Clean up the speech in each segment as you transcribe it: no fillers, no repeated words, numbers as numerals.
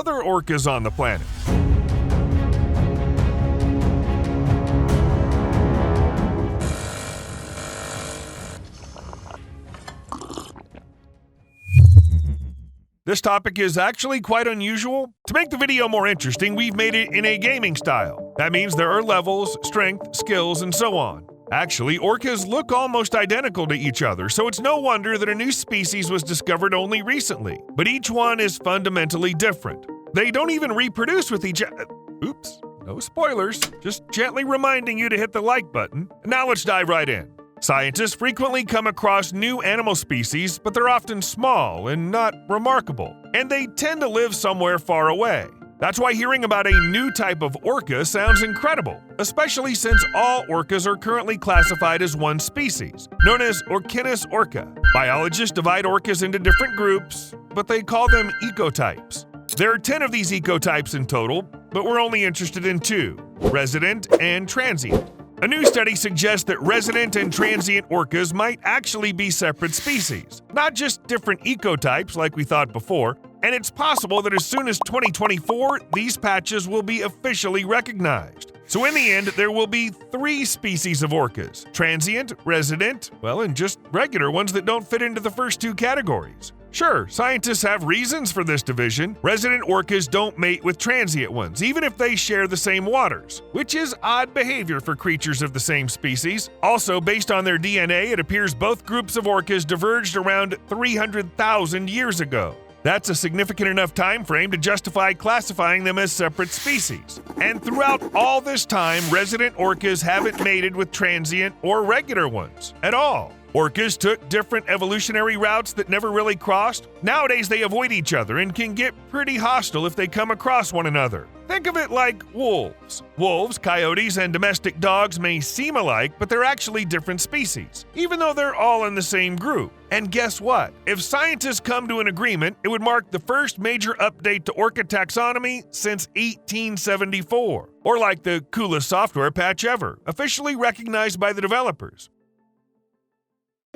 other orcas on the planet. This topic is actually quite unusual. To make the video more interesting, we've made it in a gaming style. That means there are levels, strength, skills, and so on. Actually, orcas look almost identical to each other, so it's no wonder that a new species was discovered only recently. But each one is fundamentally different. They don't even reproduce with each other. Oops, no spoilers. Just gently reminding you to hit the like button. Now let's dive right in. Scientists frequently come across new animal species, but they're often small and not remarkable, and they tend to live somewhere far away. That's why hearing about a new type of orca sounds incredible, especially since all orcas are currently classified as one species, known as Orca. Biologists divide orcas into different groups, but they call them ecotypes. There are 10 of these ecotypes in total, but we're only interested in 2, resident and transient. A new study suggests that resident and transient orcas might actually be separate species, not just different ecotypes like we thought before, and it's possible that as soon as 2024, these patches will be officially recognized. So in the end, there will be 3 species of orcas: transient, resident, and just regular ones that don't fit into the first 2 categories. Sure, scientists have reasons for this division. Resident orcas don't mate with transient ones, even if they share the same waters, which is odd behavior for creatures of the same species. Also, based on their DNA, it appears both groups of orcas diverged around 300,000 years ago. That's a significant enough time frame to justify classifying them as separate species. And throughout all this time, resident orcas haven't mated with transient or regular ones at all. Orcas took different evolutionary routes that never really crossed. Nowadays, they avoid each other and can get pretty hostile if they come across one another. Think of it like wolves. Wolves, coyotes, and domestic dogs may seem alike, but they're actually different species, even though they're all in the same group. And guess what? If scientists come to an agreement, it would mark the first major update to orca taxonomy since 1874, or like the coolest software patch ever, officially recognized by the developers.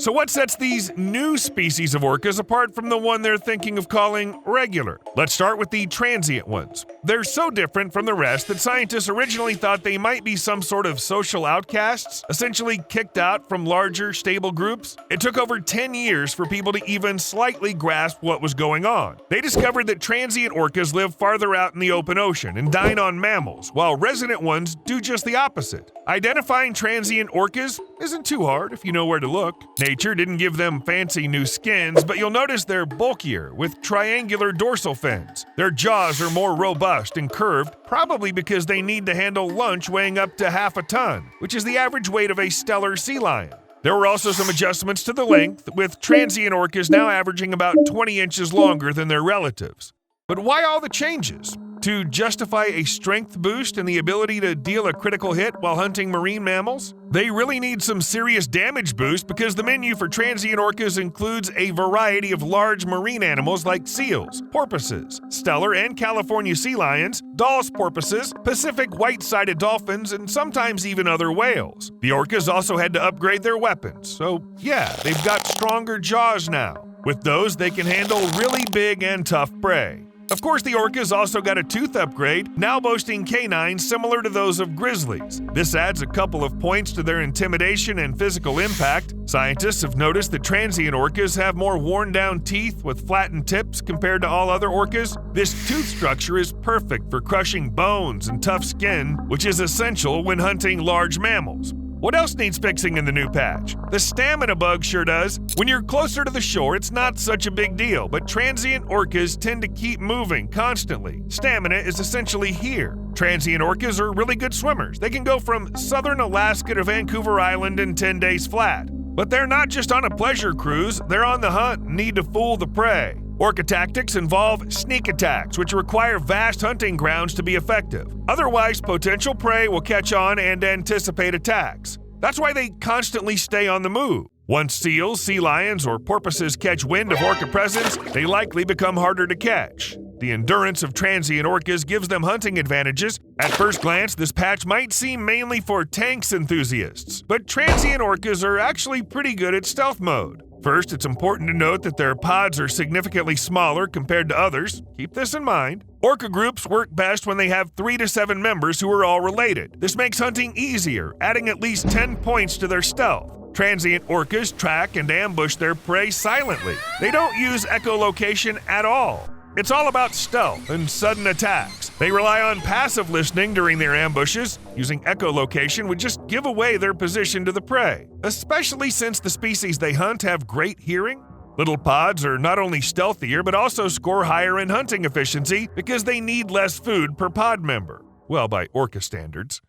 So what sets these new species of orcas apart from the one they're thinking of calling regular? Let's start with the transient ones. They're so different from the rest that scientists originally thought they might be some sort of social outcasts, essentially kicked out from larger, stable groups. It took over 10 years for people to even slightly grasp what was going on. They discovered that transient orcas live farther out in the open ocean and dine on mammals, while resident ones do just the opposite. Identifying transient orcas isn't too hard if you know where to look. Nature didn't give them fancy new skins, but you'll notice they're bulkier, with triangular dorsal fins. Their jaws are more robust and curved, probably because they need to handle lunch weighing up to half a ton, which is the average weight of a stellar sea lion. There were also some adjustments to the length, with transient orcas now averaging about 20 inches longer than their relatives. But why all the changes? To justify a strength boost and the ability to deal a critical hit while hunting marine mammals? They really need some serious damage boost because the menu for transient orcas includes a variety of large marine animals like seals, porpoises, stellar and California sea lions, Dall's porpoises, Pacific white-sided dolphins, and sometimes even other whales. The orcas also had to upgrade their weapons, so yeah, they've got stronger jaws now. With those, they can handle really big and tough prey. Of course, the orcas also got a tooth upgrade, now boasting canines similar to those of grizzlies. This adds a couple of points to their intimidation and physical impact. Scientists have noticed that transient orcas have more worn-down teeth with flattened tips compared to all other orcas. This tooth structure is perfect for crushing bones and tough skin, which is essential when hunting large mammals. What else needs fixing in the new patch? The stamina bug sure does. When you're closer to the shore, it's not such a big deal, but transient orcas tend to keep moving constantly. Stamina is essentially here. Transient orcas are really good swimmers. They can go from southern Alaska to Vancouver Island in 10 days flat. But they're not just on a pleasure cruise, they're on the hunt and need to fool the prey. Orca tactics involve sneak attacks, which require vast hunting grounds to be effective. Otherwise, potential prey will catch on and anticipate attacks. That's why they constantly stay on the move. Once seals, sea lions, or porpoises catch wind of orca presence, they likely become harder to catch. The endurance of transient orcas gives them hunting advantages. At first glance, this patch might seem mainly for tanks enthusiasts, but transient orcas are actually pretty good at stealth mode. First, it's important to note that their pods are significantly smaller compared to others. Keep this in mind. Orca groups work best when they have 3 to 7 members who are all related. This makes hunting easier, adding at least 10 points to their stealth. Transient orcas track and ambush their prey silently. They don't use echolocation at all. It's all about stealth and sudden attacks. They rely on passive listening during their ambushes. Using echolocation would just give away their position to the prey, especially since the species they hunt have great hearing. Little pods are not only stealthier but also score higher in hunting efficiency because they need less food per pod member. Well, by orca standards.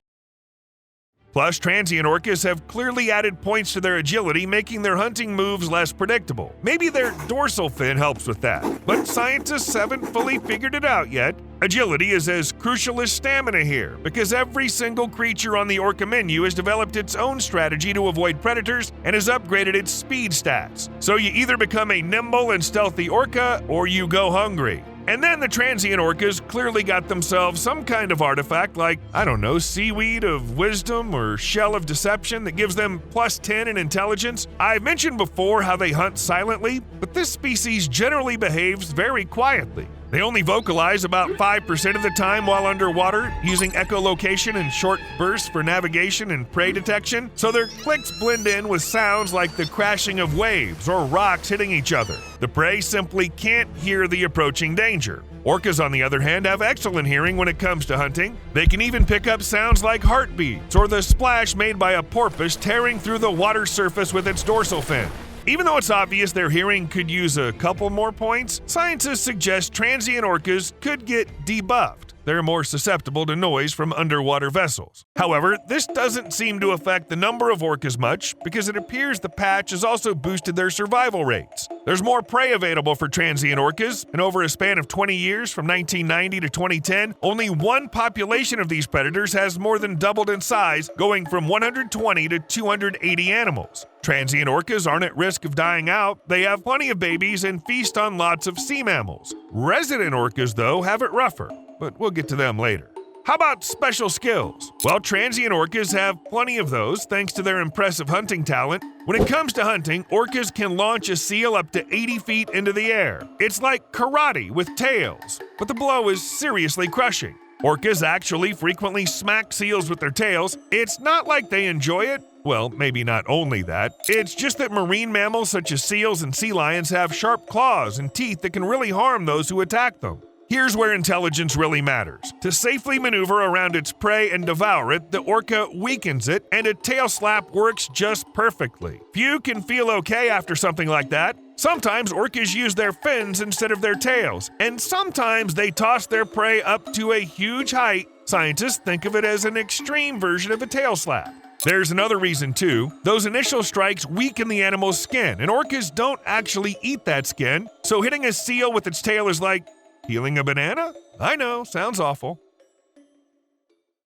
Plus, transient orcas have clearly added points to their agility, making their hunting moves less predictable. Maybe their dorsal fin helps with that, but scientists haven't fully figured it out yet. Agility is as crucial as stamina here, because every single creature on the orca menu has developed its own strategy to avoid predators and has upgraded its speed stats. So you either become a nimble and stealthy orca, or you go hungry. And then the transient orcas clearly got themselves some kind of artifact like, I don't know, seaweed of wisdom or shell of deception that gives them plus 10 in intelligence. I've mentioned before how they hunt silently, but this species generally behaves very quietly. They only vocalize about 5% of the time while underwater, using echolocation and short bursts for navigation and prey detection, so their clicks blend in with sounds like the crashing of waves or rocks hitting each other. The prey simply can't hear the approaching danger. Orcas, on the other hand, have excellent hearing when it comes to hunting. They can even pick up sounds like heartbeats or the splash made by a porpoise tearing through the water surface with its dorsal fin. Even though it's obvious their hearing could use a couple more points, scientists suggest transient orcas could get debuffed. They're more susceptible to noise from underwater vessels. However, this doesn't seem to affect the number of orcas much because it appears the patch has also boosted their survival rates. There's more prey available for transient orcas, and over a span of 20 years, from 1990 to 2010, only one population of these predators has more than doubled in size, going from 120 to 280 animals. Transient orcas aren't at risk of dying out. They have plenty of babies and feast on lots of sea mammals. Resident orcas, though, have it rougher, but we'll get to them later. How about special skills? Well, transient orcas have plenty of those thanks to their impressive hunting talent. When it comes to hunting, orcas can launch a seal up to 80 feet into the air. It's like karate with tails, but the blow is seriously crushing. Orcas actually frequently smack seals with their tails. It's not like they enjoy it. Well, maybe not only that. It's just that marine mammals such as seals and sea lions have sharp claws and teeth that can really harm those who attack them. Here's where intelligence really matters. To safely maneuver around its prey and devour it, the orca weakens it, and a tail slap works just perfectly. Few can feel okay after something like that. Sometimes orcas use their fins instead of their tails, and sometimes they toss their prey up to a huge height. Scientists think of it as an extreme version of a tail slap. There's another reason too. Those initial strikes weaken the animal's skin, and orcas don't actually eat that skin, so hitting a seal with its tail is like peeling a banana? I know, sounds awful.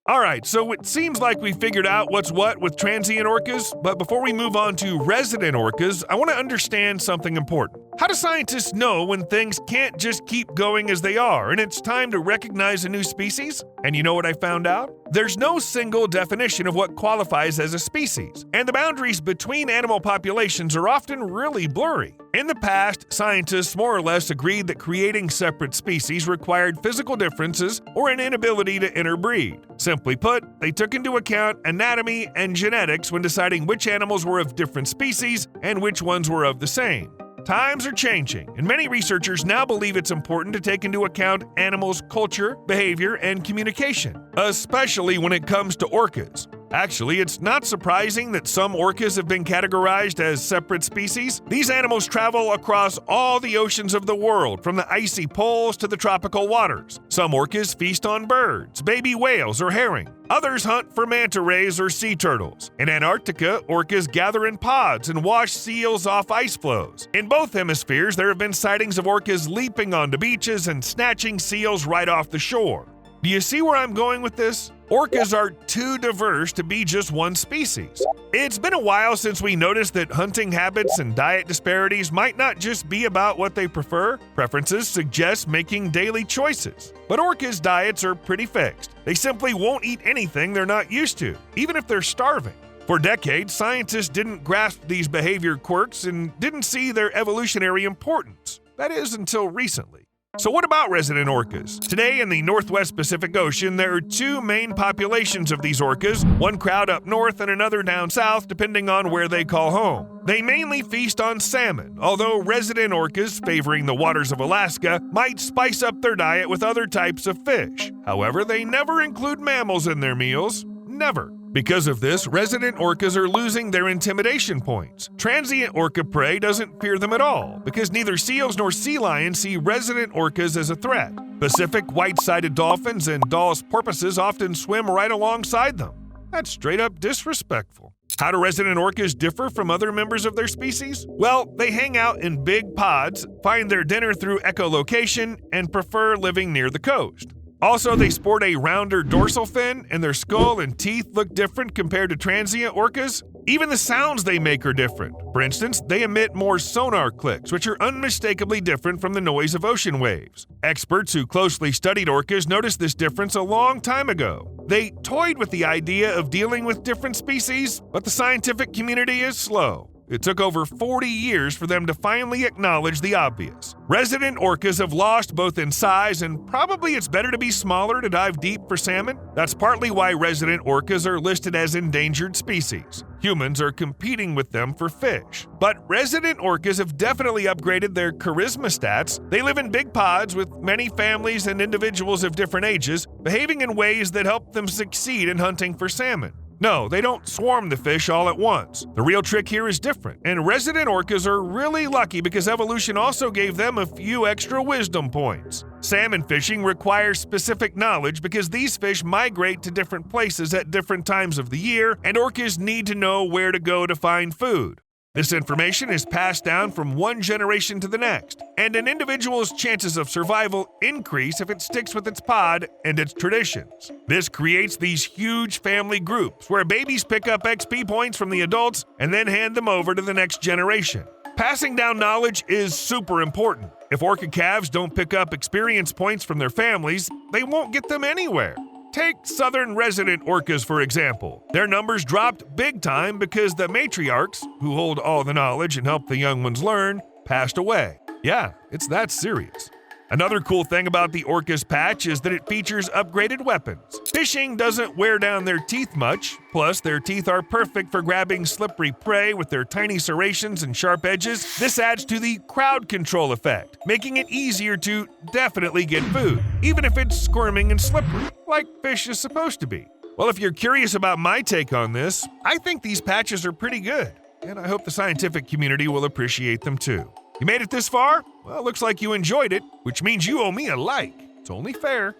Alright, so it seems like we figured out what's what with transient orcas, but before we move on to resident orcas, I want to understand something important. How do scientists know when things can't just keep going as they are and it's time to recognize a new species? And you know what I found out? There's no single definition of what qualifies as a species, and the boundaries between animal populations are often really blurry. In the past, scientists more or less agreed that creating separate species required physical differences or an inability to interbreed. Simply put, they took into account anatomy and genetics when deciding which animals were of different species and which ones were of the same. Times are changing, and many researchers now believe it's important to take into account animals' culture, behavior, and communication, especially when it comes to orcas. Actually, it's not surprising that some orcas have been categorized as separate species. These animals travel across all the oceans of the world, from the icy poles to the tropical waters. Some orcas feast on birds, baby whales, or herring. Others hunt for manta rays or sea turtles. In Antarctica, orcas gather in pods and wash seals off ice floes. In both hemispheres, there have been sightings of orcas leaping onto beaches and snatching seals right off the shore. Do you see where I'm going with this? Orcas are too diverse to be just one species. It's been a while since we noticed that hunting habits and diet disparities might not just be about what they prefer. Preferences suggest making daily choices. But orcas' diets are pretty fixed. They simply won't eat anything they're not used to, even if they're starving. For decades, scientists didn't grasp these behavior quirks and didn't see their evolutionary importance. That is, until recently. So what about resident orcas? Today in the Northwest Pacific Ocean, there are two main populations of these orcas, one crowd up north and another down south, depending on where they call home. They mainly feast on salmon, although resident orcas, favoring the waters of Alaska, might spice up their diet with other types of fish. However, they never include mammals in their meals. Never. Because of this, resident orcas are losing their intimidation points. Transient orca prey doesn't fear them at all, because neither seals nor sea lions see resident orcas as a threat. Pacific white-sided dolphins and Dall's porpoises often swim right alongside them. That's straight up disrespectful. How do resident orcas differ from other members of their species? Well, they hang out in big pods, find their dinner through echolocation, and prefer living near the coast. Also, they sport a rounder dorsal fin, and their skull and teeth look different compared to transient orcas. Even the sounds they make are different. For instance, they emit more sonar clicks, which are unmistakably different from the noise of ocean waves. Experts who closely studied orcas noticed this difference a long time ago. They toyed with the idea of dealing with different species, but the scientific community is slow. It took over 40 years for them to finally acknowledge the obvious. Resident orcas have lost both in size, and probably it's better to be smaller to dive deep for salmon. That's partly why resident orcas are listed as endangered species. Humans are competing with them for fish. But resident orcas have definitely upgraded their charisma stats. They live in big pods with many families and individuals of different ages, behaving in ways that help them succeed in hunting for salmon. No, they don't swarm the fish all at once. The real trick here is different, and resident orcas are really lucky because evolution also gave them a few extra wisdom points. Salmon fishing requires specific knowledge because these fish migrate to different places at different times of the year, and orcas need to know where to go to find food. This information is passed down from one generation to the next, and an individual's chances of survival increase if it sticks with its pod and its traditions. This creates these huge family groups where babies pick up XP points from the adults and then hand them over to the next generation. Passing down knowledge is super important. If orca calves don't pick up experience points from their families, they won't get them anywhere. Take southern resident orcas, for example. Their numbers dropped big time because the matriarchs, who hold all the knowledge and help the young ones learn, passed away. Yeah, it's that serious. Another cool thing about the orcas patch is that it features upgraded weapons. Fishing doesn't wear down their teeth much, plus their teeth are perfect for grabbing slippery prey with their tiny serrations and sharp edges. This adds to the crowd control effect, making it easier to definitely get food, even if it's squirming and slippery, like fish is supposed to be. Well, if you're curious about my take on this, I think these patches are pretty good, and I hope the scientific community will appreciate them too. You made it this far? Well, looks like you enjoyed it, which means you owe me a like. It's only fair.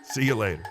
See you later.